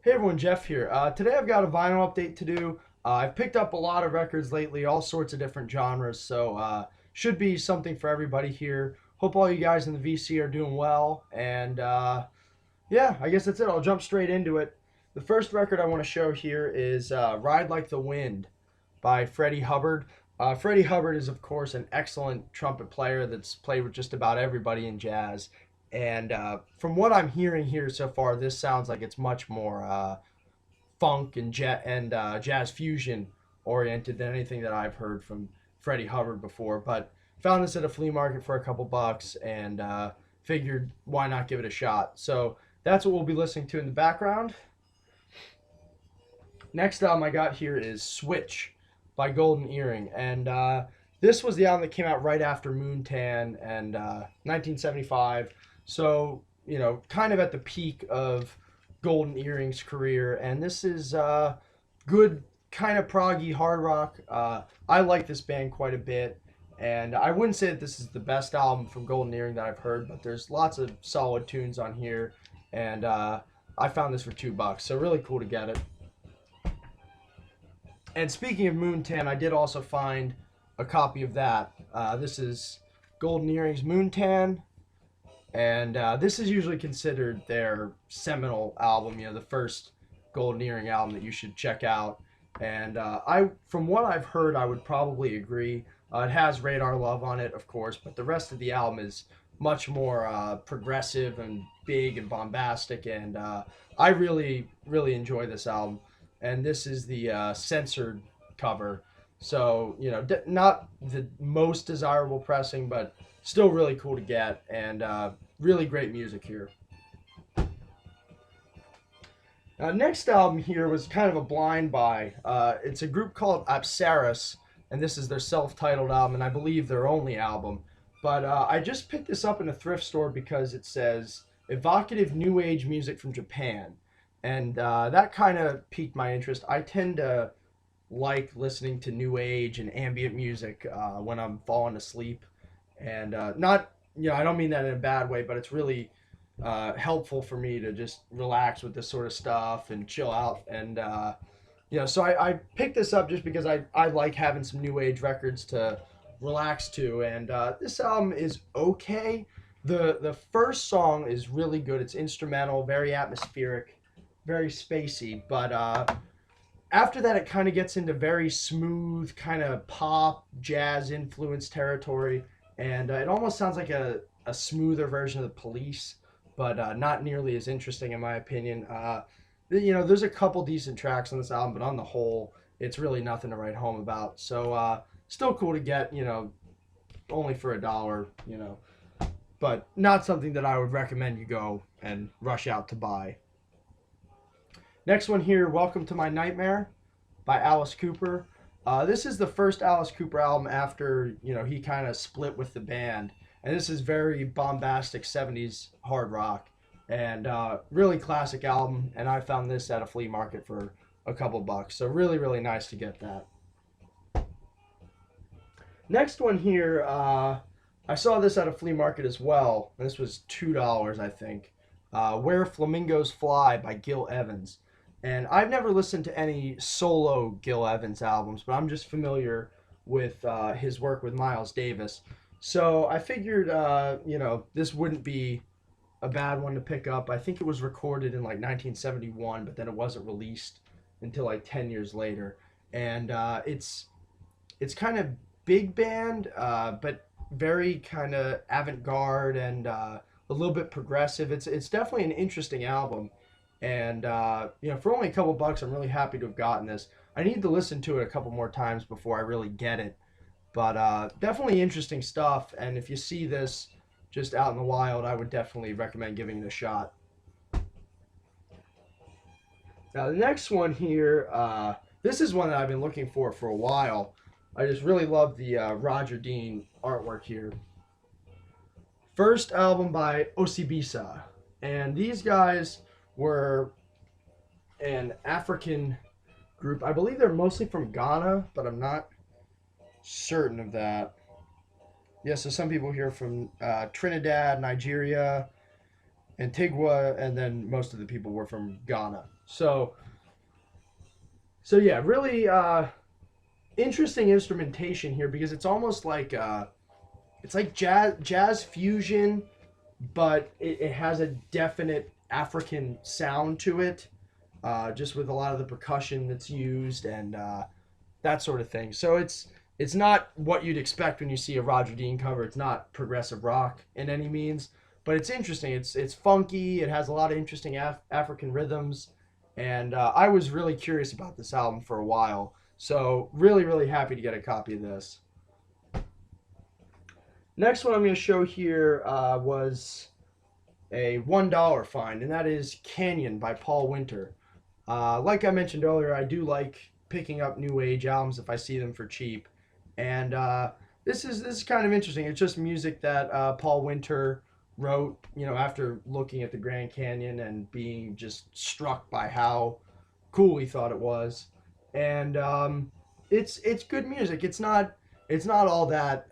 Hey everyone, Jeff here. Today I've got a vinyl update to do. I've picked up a lot of records lately, all sorts of different genres, so should be something for everybody here. Hope all you guys in the VC are doing well, and yeah, I guess that's it. I'll jump straight into it. The first record I want to show here is Ride Like the Wind by Freddie Hubbard. Freddie Hubbard is, of course, an excellent trumpet player that's played with just about everybody in jazz. And from what I'm hearing here so far, this sounds like it's much more funk and jazz fusion oriented than anything that I've heard from Freddie Hubbard before. But found this at a flea market for a couple bucks and figured why not give it a shot. So that's what we'll be listening to in the background. Next album I got here is Switch by Golden Earring. And this was the album that came out right after Moontan and 1975. So, kind of at the peak of Golden Earring's career. And this is good, kind of proggy hard rock. I like this band quite a bit. And I wouldn't say that this is the best album from Golden Earring that I've heard, but there's lots of solid tunes on here. And I found this for $2. So really cool to get it. And speaking of Moontan, I did also find a copy of that. This is Golden Earring's Moontan, and this is usually considered their seminal album. The first Golden Earring album that you should check out. And from what I've heard, I would probably agree. It has Radar Love on it, of course, but the rest of the album is much more progressive and big and bombastic. And I really, really enjoy this album. And this is the censored cover. So, not the most desirable pressing, but still really cool to get, and really great music here. Next album here was kind of a blind buy. It's a group called Saris, and this is their self-titled album, and I believe their only album. But I just picked this up in a thrift store because it says evocative new age music from Japan. And that kind of piqued my interest. I tend to like listening to new age and ambient music when I'm falling asleep, and not, I don't mean that in a bad way, but it's really helpful for me to just relax with this sort of stuff and chill out. And so I picked this up just because I like having some new age records to relax to. And this album is okay. The first song is really good. It's instrumental, very atmospheric, very spacey, but after that it kind of gets into very smooth kind of pop jazz influence territory, and it almost sounds like a smoother version of the Police, but not nearly as interesting in my opinion. There's a couple decent tracks on this album, but on the whole it's really nothing to write home about. So still cool to get, only for $1, but not something that I would recommend you go and rush out to buy. Next one here, Welcome to My Nightmare by Alice Cooper. This is the first Alice Cooper album after, he kind of split with the band. And this is very bombastic 70s hard rock. And really classic album. And I found this at a flea market for a couple bucks. So really, really nice to get that. Next one here, I saw this at a flea market as well. And this was $2, I think. Where Flamingos Fly by Gil Evans. And I've never listened to any solo Gil Evans albums, but I'm just familiar with his work with Miles Davis. So I figured, this wouldn't be a bad one to pick up. I think it was recorded in like 1971, but then it wasn't released until like 10 years later. And it's kind of big band, but very kind of avant-garde and a little bit progressive. It's definitely an interesting album. And, for only a couple bucks, I'm really happy to have gotten this. I need to listen to it a couple more times before I really get it. But definitely interesting stuff. And if you see this just out in the wild, I would definitely recommend giving it a shot. Now, the next one here, this is one that I've been looking for a while. I just really love the Roger Dean artwork here. First album by Osibisa. And these guys were an African group. I believe they're mostly from Ghana, but I'm not certain of that. Yeah, so some people here from Trinidad, Nigeria, Antigua, and then most of the people were from Ghana. So yeah, really interesting instrumentation here because it's almost like it's like jazz fusion, but it has a definite African sound to it, just with a lot of the percussion that's used and that sort of thing. So it's not what you'd expect when you see a Roger Dean cover. It's not progressive rock in any means, but it's interesting. It's funky. It has a lot of interesting African rhythms, and I was really curious about this album for a while. So really happy to get a copy of this. Next one I'm going to show here was a $1 find, and that is Canyon by Paul Winter. Like I mentioned earlier, I do like picking up new age albums if I see them for cheap, and this is kind of interesting. It's just music that Paul Winter wrote, after looking at the Grand Canyon and being just struck by how cool he thought it was, and it's good music. It's not all that.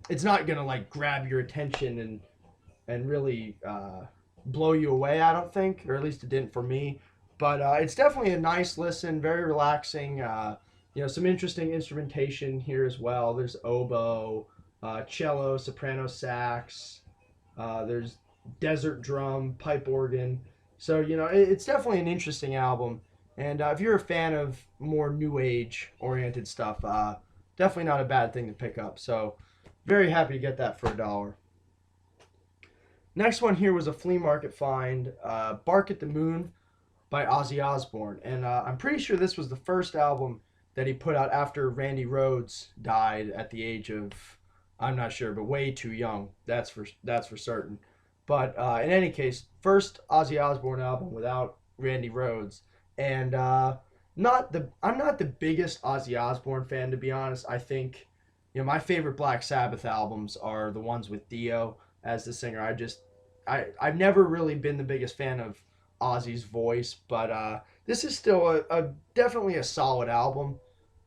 It's not gonna like grab your attention and really blow you away. I don't think, or at least it didn't for me. But it's definitely a nice listen, very relaxing. Some interesting instrumentation here as well. There's oboe, cello, soprano sax. There's desert drum, pipe organ. So it's definitely an interesting album. And if you're a fan of more new age oriented stuff, definitely not a bad thing to pick up. So very happy to get that for $1. Next one here was a flea market find, Bark at the Moon by Ozzy Osbourne. And I'm pretty sure this was the first album that he put out after Randy Rhoads died at the age of, I'm not sure, but way too young. That's for certain. But in any case, first Ozzy Osbourne album without Randy Rhoads. And I'm not the biggest Ozzy Osbourne fan, to be honest. I think my favorite Black Sabbath albums are the ones with Dio as the singer. I've never really been the biggest fan of Ozzy's voice, but this is still definitely a solid album.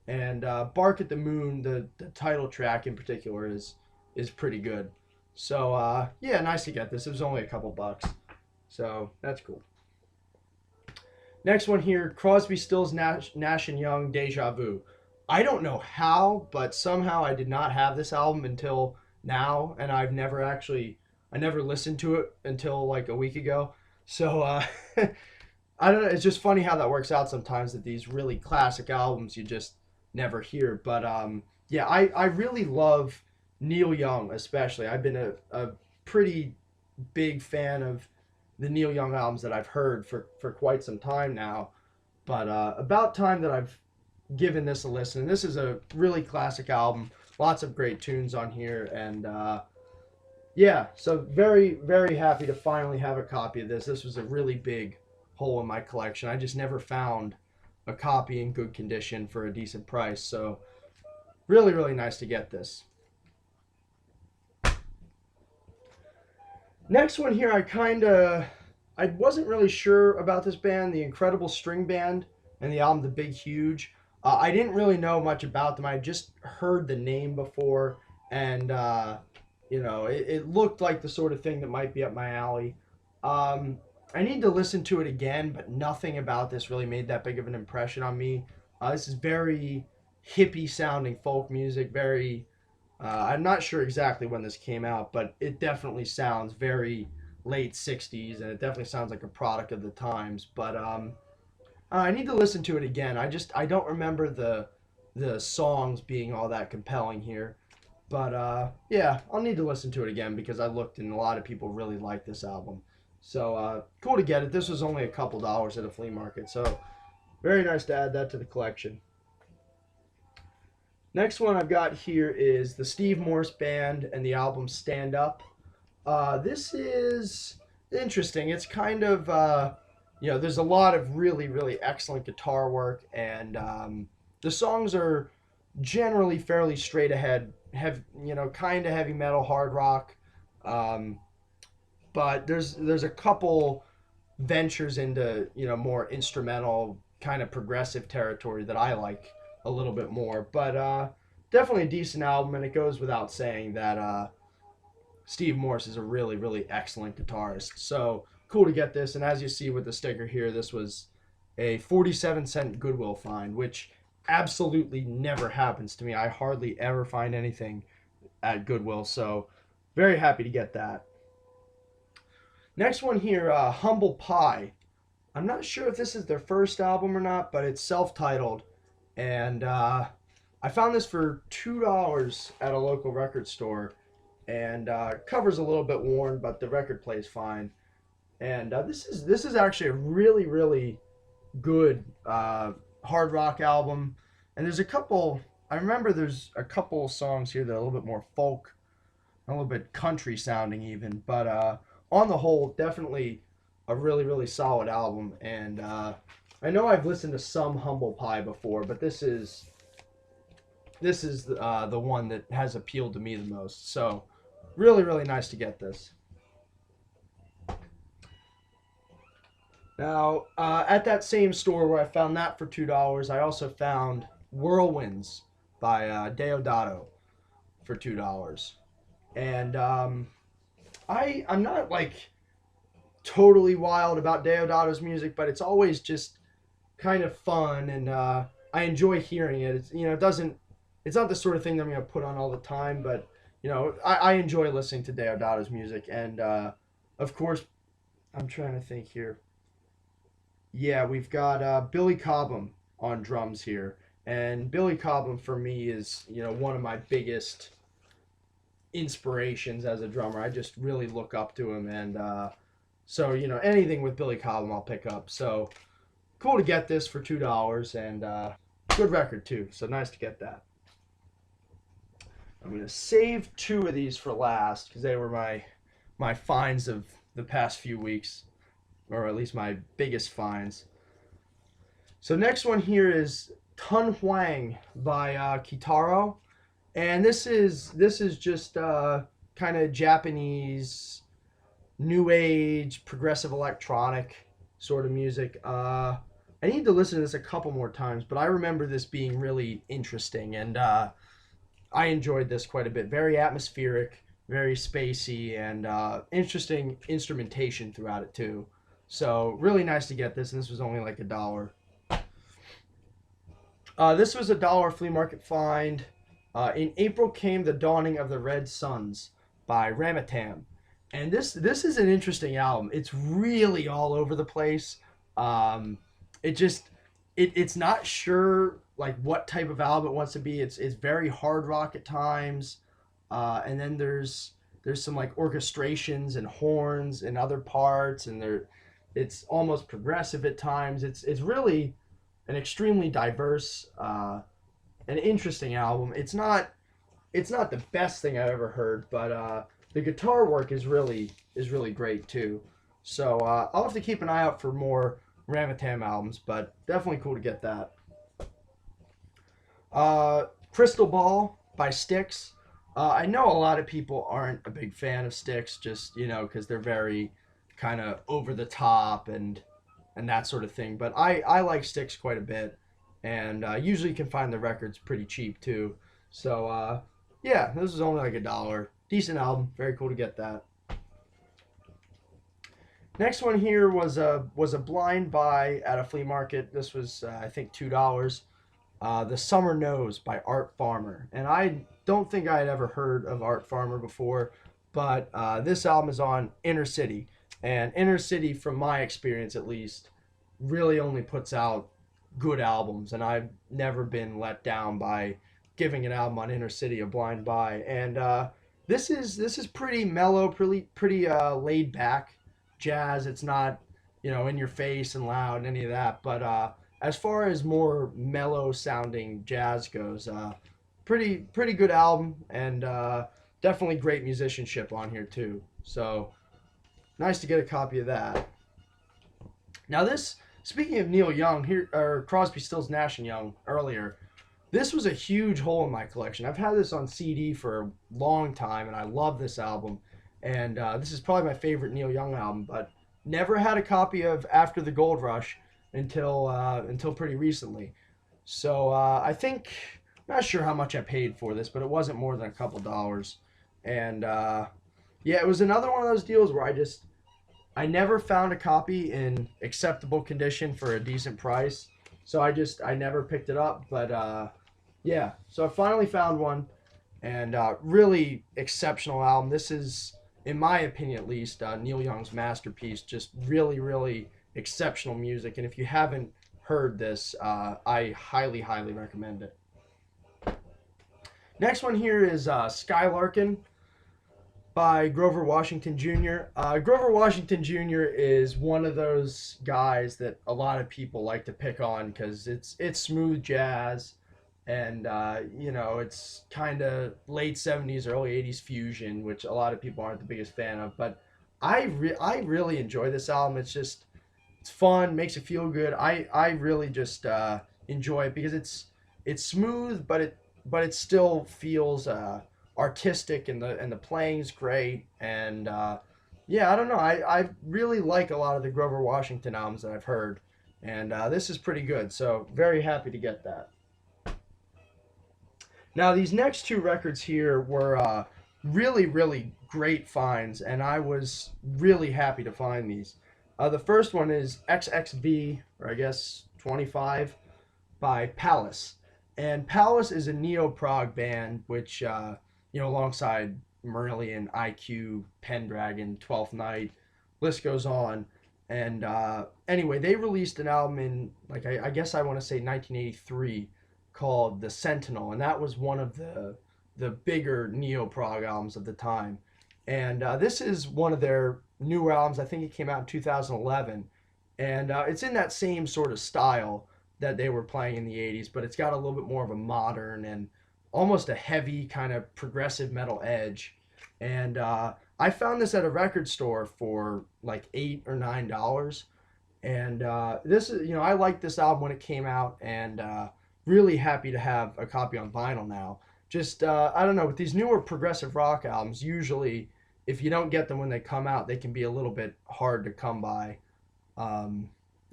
And Bark at the Moon, the title track in particular, is pretty good. So yeah, nice to get this. It was only a couple bucks, so that's cool. Next one here, Crosby, Stills, Nash and Young, Deja Vu. I don't know how, but somehow I did not have this album until now, and I never listened to it until like a week ago. So I don't know. It's just funny how that works out sometimes, that these really classic albums you just never hear. But yeah, I really love Neil Young, especially. I've been a pretty big fan of the Neil Young albums that I've heard for quite some time now. But about time that I've given this a listen. And this is a really classic album. Lots of great tunes on here. And yeah, so very happy to finally have a copy of this. This was a really big hole in my collection. I just never found a copy in good condition for a decent price. So really nice to get this. Next one here, I wasn't really sure about this band, the Incredible String Band, and the album The Big Huge. I didn't really know much about them. I just heard the name before, and it looked like the sort of thing that might be up my alley. I need to listen to it again, but nothing about this really made that big of an impression on me. This is very hippie sounding folk music, very I'm not sure exactly when this came out, but it definitely sounds very late 60s, and it definitely sounds like a product of the times. But I need to listen to it again. I don't remember the songs being all that compelling here. But yeah, I'll need to listen to it again because I looked and a lot of people really like this album. So cool to get it. This was only a couple dollars at a flea market, so very nice to add that to the collection. Next one I've got here is the Steve Morse Band and the album Stand Up. This is interesting. It's kind of, there's a lot of really excellent guitar work, and the songs are generally fairly straight ahead, kind of heavy metal, hard rock. But there's a couple ventures into, more instrumental, kind of progressive territory that I like a little bit more. But definitely a decent album, and it goes without saying that Steve Morse is a really, really excellent guitarist. So cool to get this. And as you see with the sticker here, this was a 47-cent Goodwill find, which absolutely never happens to me. I hardly ever find anything at Goodwill. So very happy to get that. Next one here, Humble Pie. I'm not sure if this is their first album or not, but it's self-titled. And I found this for $2 at a local record store. And cover's a little bit worn, but the record plays fine. And this is actually a really, really good hard rock album. And there's a couple, I remember there's a couple songs here that are a little bit more folk, a little bit country sounding even. But on the whole, definitely a really, really solid album. And I know I've listened to some Humble Pie before, but this is the one that has appealed to me the most. So really, really nice to get this. Now, at that same store where I found that for $2, I also found Whirlwinds by Deodato for $2. And I'm not like totally wild about Deodato's music, but it's always just kind of fun, and I enjoy hearing it. It's not the sort of thing that I'm gonna put on all the time, but I enjoy listening to Deodato's music, and of course, I'm trying to think here. Yeah, we've got Billy Cobham on drums here, and Billy Cobham for me is one of my biggest inspirations as a drummer. I just really look up to him, and so anything with Billy Cobham I'll pick up. So cool to get this for $2, and good record too. So nice to get that. I'm gonna save two of these for last because they were my finds of the past few weeks, or at least my biggest finds. So next one here is Tun Huang by Kitaro, and this is just kind of Japanese new age progressive electronic sort of music. I need to listen to this a couple more times, but I remember this being really interesting, and I enjoyed this quite a bit. Very atmospheric, very spacey, and interesting instrumentation throughout it too. So really nice to get this, and this was only like $1. This was $1 flea market find. In April came The Dawning of the Red Suns by Ramitam. And this is an interesting album. It's really all over the place. It's not sure like what type of album it wants to be. It's very hard rock at times, and then there's some like orchestrations and horns in other parts, and it's almost progressive at times. It's really an extremely diverse and interesting album. It's not the best thing I've ever heard, but the guitar work is really great too. So I'll have to keep an eye out for more Ramitam albums, but definitely cool to get that. Crystal Ball by Styx. I know a lot of people aren't a big fan of Styx, just because they're very kind of over the top and that sort of thing. But I like Styx quite a bit, and usually you can find the records pretty cheap too. So yeah, this is only like $1. Decent album, very cool to get that. Next one here was a blind buy at a flea market. This was I think $2. The Summer Knows by Art Farmer, and I don't think I had ever heard of Art Farmer before, but this album is on Inner City, and Inner City, from my experience at least, really only puts out good albums, and I've never been let down by giving an album on Inner City a blind buy. And this is pretty mellow, pretty laid back jazz. It's not in your face and loud and any of that, but as far as more mellow sounding jazz goes, pretty good album, and definitely great musicianship on here too. So nice to get a copy of that. Now this, speaking of Neil Young here, or Crosby, Stills, Nash and Young earlier, this was a huge hole in my collection. I've had this on CD for a long time, and I love this album. And this is probably my favorite Neil Young album, but never had a copy of After the Gold Rush until pretty recently. So I think, not sure how much I paid for this, but it wasn't more than a couple dollars. And Yeah, it was another one of those deals where I never found a copy in acceptable condition for a decent price, so I never picked it up. But yeah, so I finally found one, and really exceptional album. This is, in my opinion at least, Neil Young's masterpiece. Just really, really exceptional music. And if you haven't heard this, I highly, highly recommend it. Next one here is Skylarkin by Grover Washington Jr. Grover Washington Jr. is one of those guys that a lot of people like to pick on because it's smooth jazz, and you know, it's kind of late '70s, early '80s fusion, which a lot of people aren't the biggest fan of. But I really enjoy this album. It's fun, makes you feel good. I really just enjoy it because it's smooth, but it still feels artistic, and the playing's great. And yeah, I don't know. I really like a lot of the Grover Washington albums that I've heard, and this is pretty good. So very happy to get that. Now these next two records here were really, really great finds, and I was really happy to find these. The first one is XXV, or I guess 25, by Palace. And Palace is a neo-prog band, which, you know, alongside Marillion, IQ, Pendragon, Twelfth Night, list goes on. And anyway, they released an album in, like, I guess I want to say 1983, called The Sentinel, and that was one of the bigger neo-prog albums of the time. And this is one of their newer albums. I think it came out in 2011, and it's in that same sort of style that they were playing in the 80s, but it's got a little bit more of a modern and almost a heavy kind of progressive metal edge. And I found this at a record store for like $8 or $9. And this is, you know, I liked this album when it came out, and really happy to have a copy on vinyl now. Just, I don't know, with these newer progressive rock albums, usually if you don't get them when they come out, they can be a little bit hard to come by.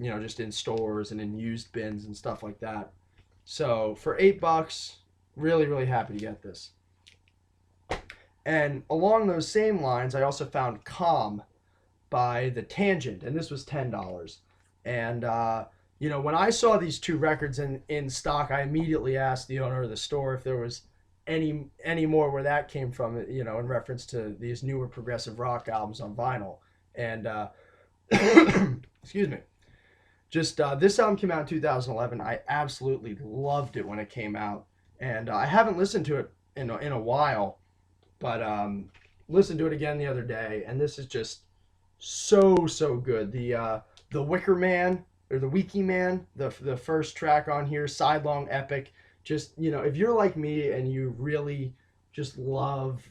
You know, just in stores and in used bins and stuff like that. So for $8, really, really happy to get this. And along those same lines, I also found Calm by The Tangent, and this was $10. And you know, when I saw these two records in stock, I immediately asked the owner of the store if there was any more where that came from, you know, in reference to these newer progressive rock albums on vinyl. And excuse me. Just this album came out in 2011. I absolutely loved it when it came out, and I haven't listened to it in a while, but listened to it again the other day, and this is just so good. The Wicker Man, or the Wiki Man, the first track on here, Sidelong Epic. Just, you know, if you're like me and you really just love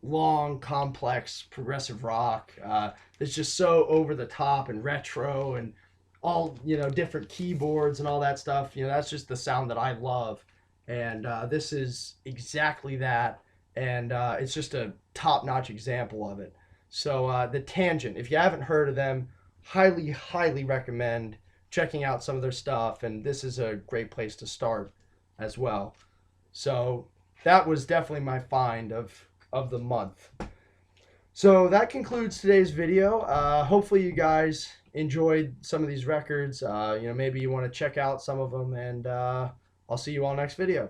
long, complex progressive rock, it's just so over the top and retro and all, you know, different keyboards and all that stuff. You know, that's just the sound that I love, and this is exactly that. And it's just a top-notch example of it. So The Tangent, if you haven't heard of them, highly recommend checking out some of their stuff, and this is a great place to start as well. So that was definitely my find of the month. So that concludes today's video. Hopefully you guys enjoyed some of these records. You know, maybe you want to check out some of them, and I'll see you all next video.